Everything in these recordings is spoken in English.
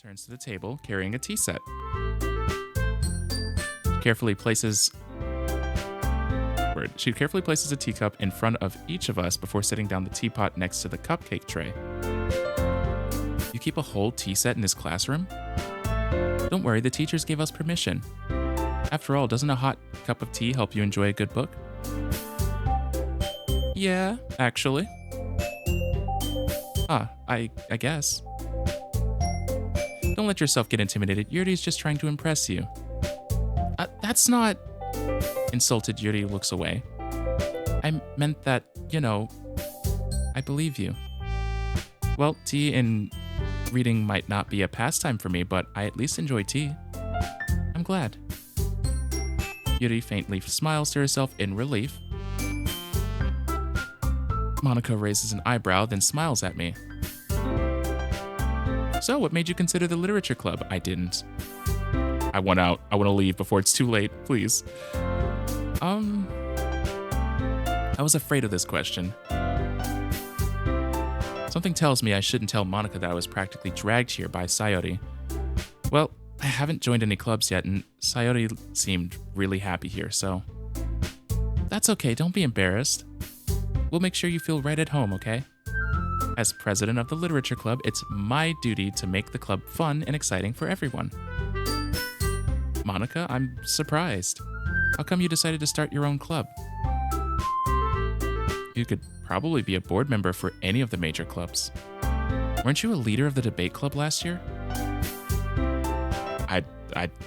returns to the table carrying a tea set. She carefully places a teacup in front of each of us before setting down the teapot next to the cupcake tray. You keep a whole tea set in this classroom? Don't worry, the teachers gave us permission. After all, doesn't a hot cup of tea help you enjoy a good book? Yeah, actually. I guess. Don't let yourself get intimidated. Yuri's just trying to impress you. That's not... Insulted, Yuri looks away. I meant that, I believe you. Well, tea and reading might not be a pastime for me, but I at least enjoy tea. I'm glad. Yuri faintly smiles to herself in relief. Monika raises an eyebrow, then smiles at me. So, what made you consider the literature club? I didn't. I want out. I want to leave before it's too late, please. I was afraid of this question. Something tells me I shouldn't tell Monika that I was practically dragged here by Sayori. Well, I haven't joined any clubs yet, and Sayori seemed really happy here, so... That's okay, don't be embarrassed. We'll make sure you feel right at home, okay? As president of the literature club, it's my duty to make the club fun and exciting for everyone. Monika, I'm surprised. How come you decided to start your own club? You could probably be a board member for any of the major clubs. Weren't you a leader of the debate club last year?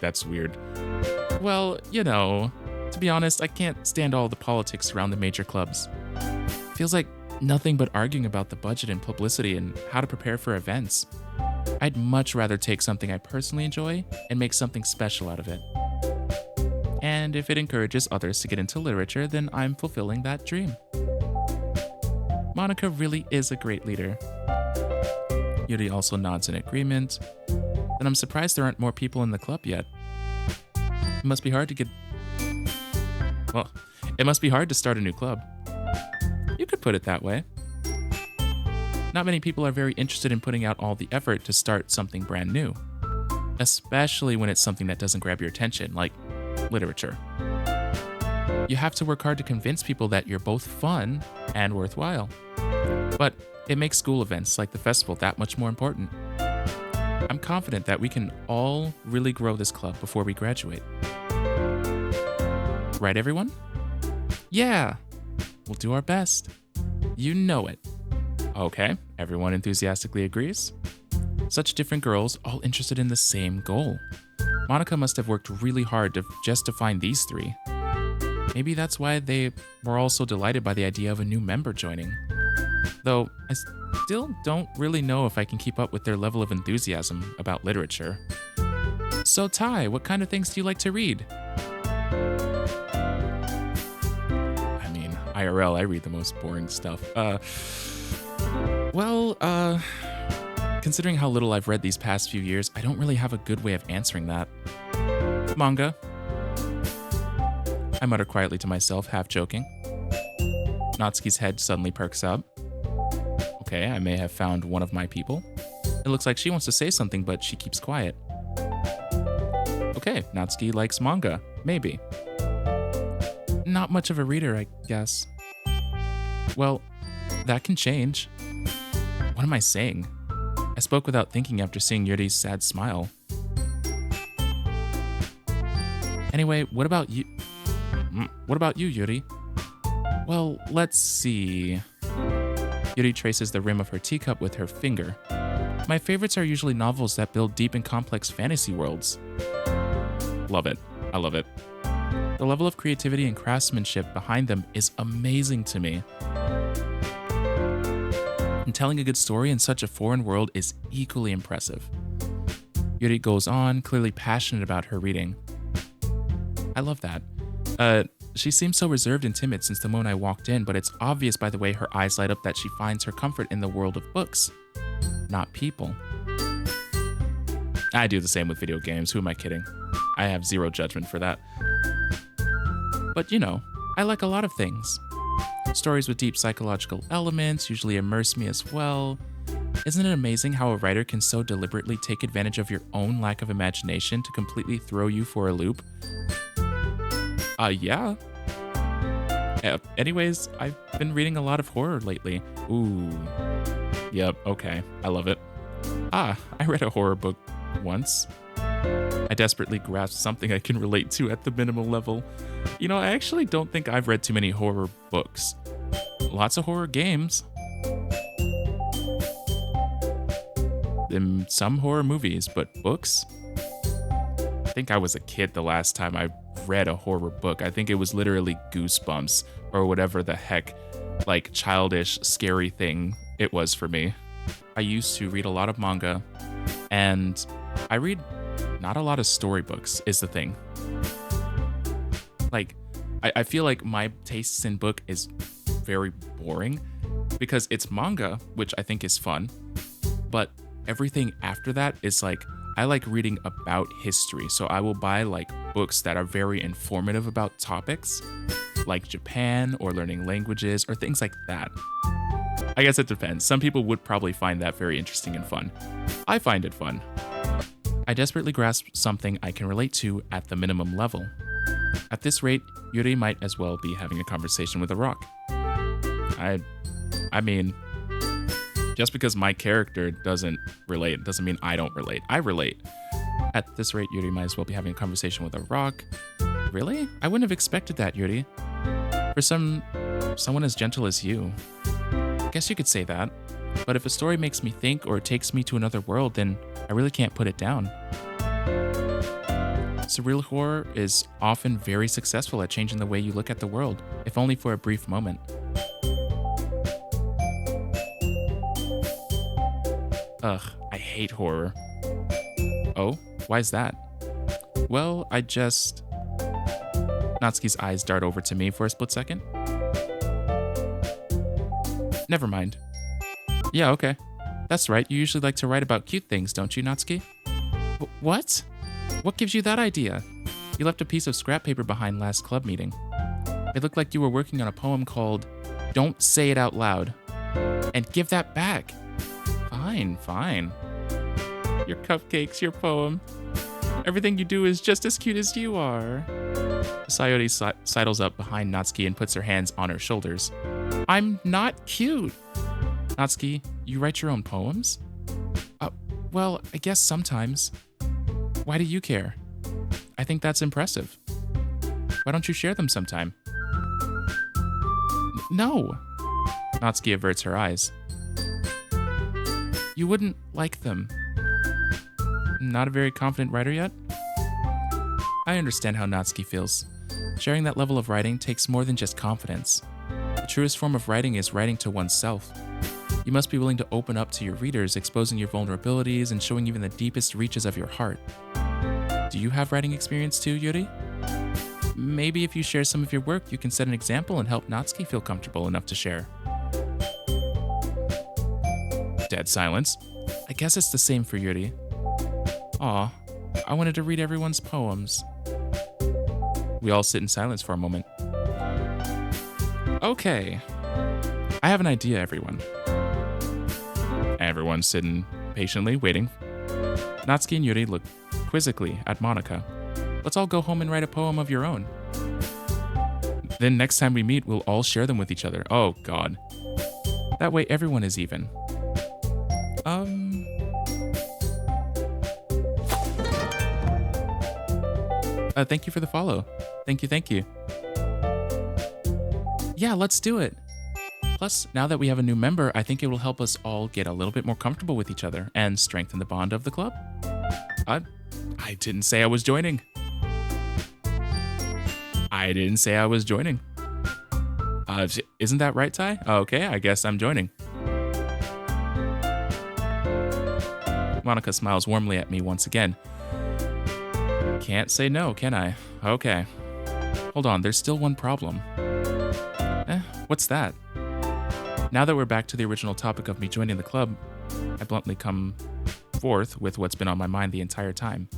That's weird. Well, to be honest, I can't stand all the politics around the major clubs. Feels like nothing but arguing about the budget and publicity and how to prepare for events. I'd much rather take something I personally enjoy and make something special out of it. And if it encourages others to get into literature, then I'm fulfilling that dream. Monika really is a great leader. Yuri also nods in agreement. Then I'm surprised there aren't more people in the club yet. It must be hard to start a new club. You could put it that way. Not many people are very interested in putting out all the effort to start something brand new. Especially when it's something that doesn't grab your attention, like literature. You have to work hard to convince people that you're both fun and worthwhile. But it makes school events like the festival that much more important. I'm confident that we can all really grow this club before we graduate. Right, everyone? Yeah, we'll do our best. You know it. Okay, everyone enthusiastically agrees. Such different girls, all interested in the same goal. Monika must have worked really hard just to find these three. Maybe that's why they were all so delighted by the idea of a new member joining. Though, I still don't really know if I can keep up with their level of enthusiasm about literature. So Ty, what kind of things do you like to read? I mean, IRL, I read the most boring stuff. Considering how little I've read these past few years, I don't really have a good way of answering that. Manga. I mutter quietly to myself, half joking. Natsuki's head suddenly perks up. Okay, I may have found one of my people. It looks like she wants to say something, but she keeps quiet. Okay, Natsuki likes manga. Maybe. Not much of a reader, I guess. Well, that can change. What am I saying? I spoke without thinking after seeing Yuri's sad smile. Anyway, what about you? What about you, Yuri? Well, let's see. Yuri traces the rim of her teacup with her finger. My favorites are usually novels that build deep and complex fantasy worlds. Love it. I love it. The level of creativity and craftsmanship behind them is amazing to me. And telling a good story in such a foreign world is equally impressive. Yuri goes on, clearly passionate about her reading. I love that. She seems so reserved and timid since the moment I walked in, but it's obvious by the way her eyes light up that she finds her comfort in the world of books, not people. I do the same with video games, who am I kidding? I have zero judgment for that. But I like a lot of things. Stories with deep psychological elements usually immerse me as well. Isn't it amazing how a writer can so deliberately take advantage of your own lack of imagination to completely throw you for a loop? Yeah. Anyways, I've been reading a lot of horror lately. Ooh. Yep, okay. I love it. I read a horror book once. I desperately grasped something I can relate to at the minimal level. I actually don't think I've read too many horror books. Lots of horror games. And some horror movies, but books? I think I was a kid the last time I read a horror book. I think it was literally Goosebumps or whatever the heck, like childish, scary thing it was for me. I used to read a lot of manga, and I read not a lot of storybooks is the thing. Like, I feel like my tastes in book is very boring because it's manga, which I think is fun, but everything after that is like, I like reading about history, so I will buy like books that are very informative about topics like Japan or learning languages or things like that. I guess it depends. Some people would probably find that very interesting and fun. I find it fun. I desperately grasp something I can relate to at the minimum level. At this rate, Yuri might as well be having a conversation with a rock. I mean, just because my character doesn't relate doesn't mean I don't relate. I relate. At this rate, Yuri might as well be having a conversation with a rock. Really? I wouldn't have expected that, Yuri. For someone as gentle as you. I guess you could say that. But if a story makes me think or takes me to another world, then I really can't put it down. Surreal horror is often very successful at changing the way you look at the world, if only for a brief moment. Ugh, I hate horror. Oh, why is that? Well, Natsuki's eyes dart over to me for a split second. Never mind. Yeah, okay. That's right, you usually like to write about cute things, don't you, Natsuki? What? What gives you that idea? You left a piece of scrap paper behind last club meeting. It looked like you were working on a poem called Don't Say It Out Loud. And give that back. Fine. Your cupcakes, your poem. Everything you do is just as cute as you are. Sayori sidles up behind Natsuki and puts her hands on her shoulders. I'm not cute. Natsuki, you write your own poems? Well, I guess sometimes. Why do you care? I think that's impressive. Why don't you share them sometime? No. Natsuki averts her eyes. You wouldn't like them. Not a very confident writer yet? I understand how Natsuki feels. Sharing that level of writing takes more than just confidence. The truest form of writing is writing to oneself. You must be willing to open up to your readers, exposing your vulnerabilities and showing even the deepest reaches of your heart. Do you have writing experience too, Yuri? Maybe if you share some of your work, you can set an example and help Natsuki feel comfortable enough to share. Dead silence. I guess it's the same for Yuri. Aw, I wanted to read everyone's poems. We all sit in silence for a moment. Okay. I have an idea, everyone. Everyone's sitting patiently, waiting. Natsuki and Yuri look quizzically at Monica. Let's all go home and write a poem of your own. Then next time we meet, we'll all share them with each other. Oh, God. That way everyone is even. Thank you for the follow. Thank you. Yeah, let's do it. Plus, now that we have a new member, I think it will help us all get a little bit more comfortable with each other and strengthen the bond of the club. I didn't say I was joining. Isn't that right, Ty? Okay, I guess I'm joining. Monica smiles warmly at me once again. Can't say no, can I? Okay. Hold on, there's still one problem. What's that? Now that we're back to the original topic of me joining the club, I bluntly come forth with what's been on my mind the entire time.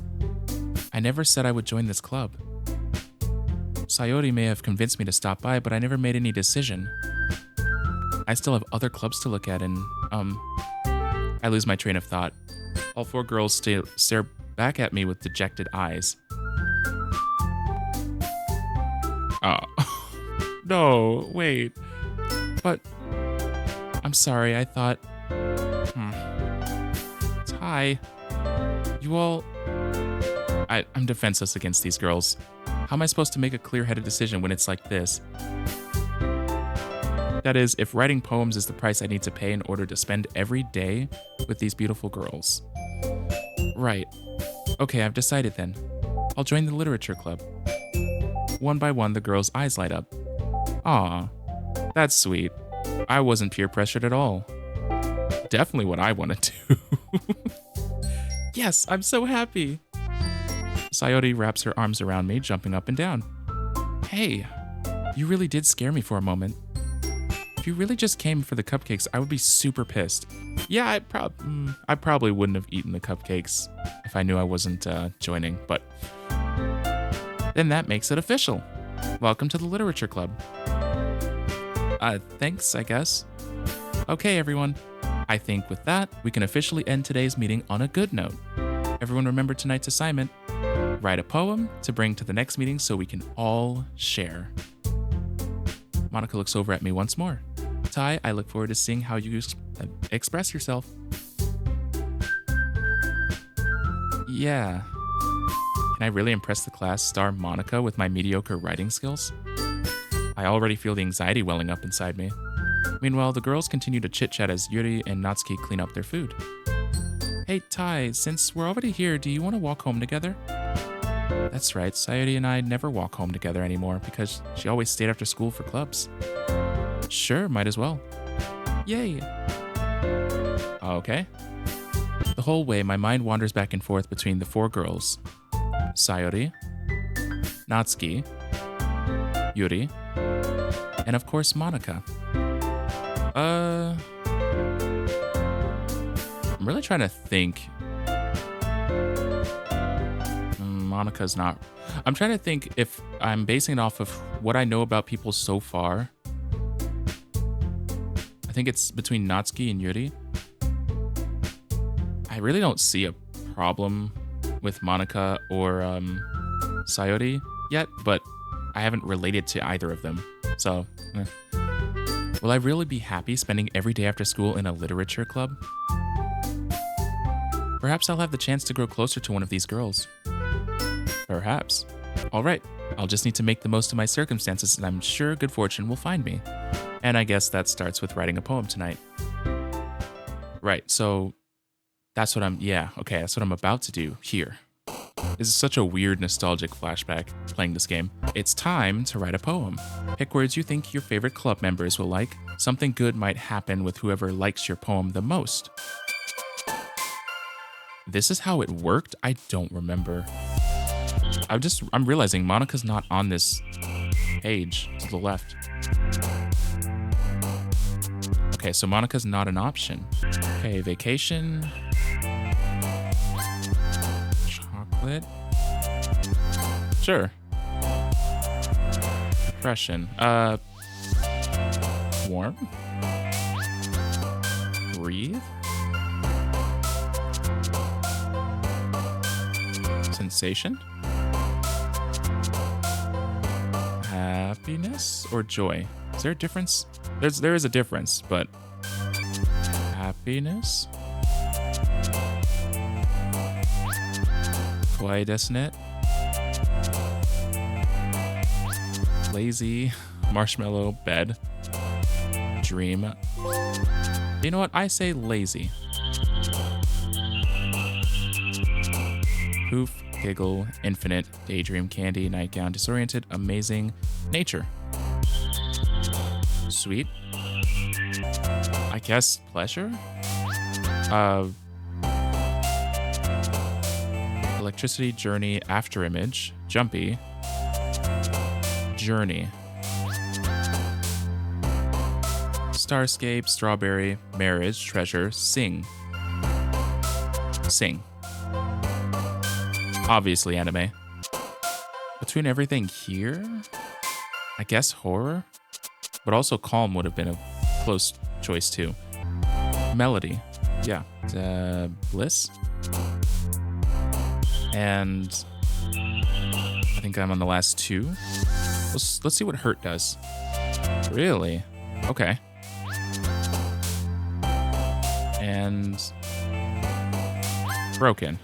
I never said I would join this club. Sayori may have convinced me to stop by, but I never made any decision. I still have other clubs to look at, and, I lose my train of thought. All four girls stare back at me with dejected eyes. Oh. No, wait. But I'm sorry, I thought... Tai, you all... I'm defenseless against these girls. How am I supposed to make a clear-headed decision when it's like this? That is, if writing poems is the price I need to pay in order to spend every day with these beautiful girls. Right. Okay, I've decided then. I'll join the literature club. One by one, the girls' eyes light up. Aw, that's sweet. I wasn't peer pressured at all. Definitely what I want to do. Yes, I'm so happy. Sayori wraps her arms around me, jumping up and down. Hey, you really did scare me for a moment. If you really just came for the cupcakes, I would be super pissed. Yeah, I probably wouldn't have eaten the cupcakes if I knew I wasn't joining, but then that makes it official. Welcome to the literature club. Thanks, I guess. Okay, everyone. I think with that, we can officially end today's meeting on a good note. Everyone remember tonight's assignment. Write a poem to bring to the next meeting so we can all share. Monica looks over at me once more. Tai, I look forward to seeing how you express yourself. Yeah. Can I really impress the class star Monica with my mediocre writing skills? I already feel the anxiety welling up inside me. Meanwhile, the girls continue to chit-chat as Yuri and Natsuki clean up their food. Hey, Tai, since we're already here, do you want to walk home together? That's right, Sayori and I never walk home together anymore because she always stayed after school for clubs. Sure, might as well. Yay! Okay. The whole way, my mind wanders back and forth between the four girls. Sayori, Natsuki, Yuri, and of course Monica. I'm really trying to think. Monica's not. I'm trying to think if I'm basing it off of what I know about people so far. I think it's between Natsuki and Yuri. I really don't see a problem with Monica or Sayori yet, but I haven't related to either of them. So, will I really be happy spending every day after school in a literature club? Perhaps I'll have the chance to grow closer to one of these girls. Perhaps. All right, I'll just need to make the most of my circumstances, and I'm sure good fortune will find me. And I guess that starts with writing a poem tonight. Right, so that's what I'm about to do here. This is such a weird, nostalgic flashback playing this game. It's time to write a poem. Pick words you think your favorite club members will like. Something good might happen with whoever likes your poem the most. This is how it worked? I don't remember. I'm realizing Monica's not on this page to the left. Okay, so Monica's not an option. Okay, vacation. Chocolate. Sure. Depression. Warm. Breathe. Sensation. Happiness or joy? Is there a difference? There is a difference, but happiness. Kawaii desu ne. Lazy, marshmallow, bed, dream. You know what? I say lazy. Poof, giggle, infinite, daydream, candy, nightgown, disoriented, amazing, nature. Sweet. I guess pleasure? Electricity, journey, after image, jumpy, journey. Starscape, strawberry, marriage, treasure, sing. Sing. Obviously anime. Between everything here, I guess horror, but also calm would have been a close choice too. Melody. Yeah. Bliss. And I think I'm on the last 2. Let's see what hurt does. Really? Okay. And broken.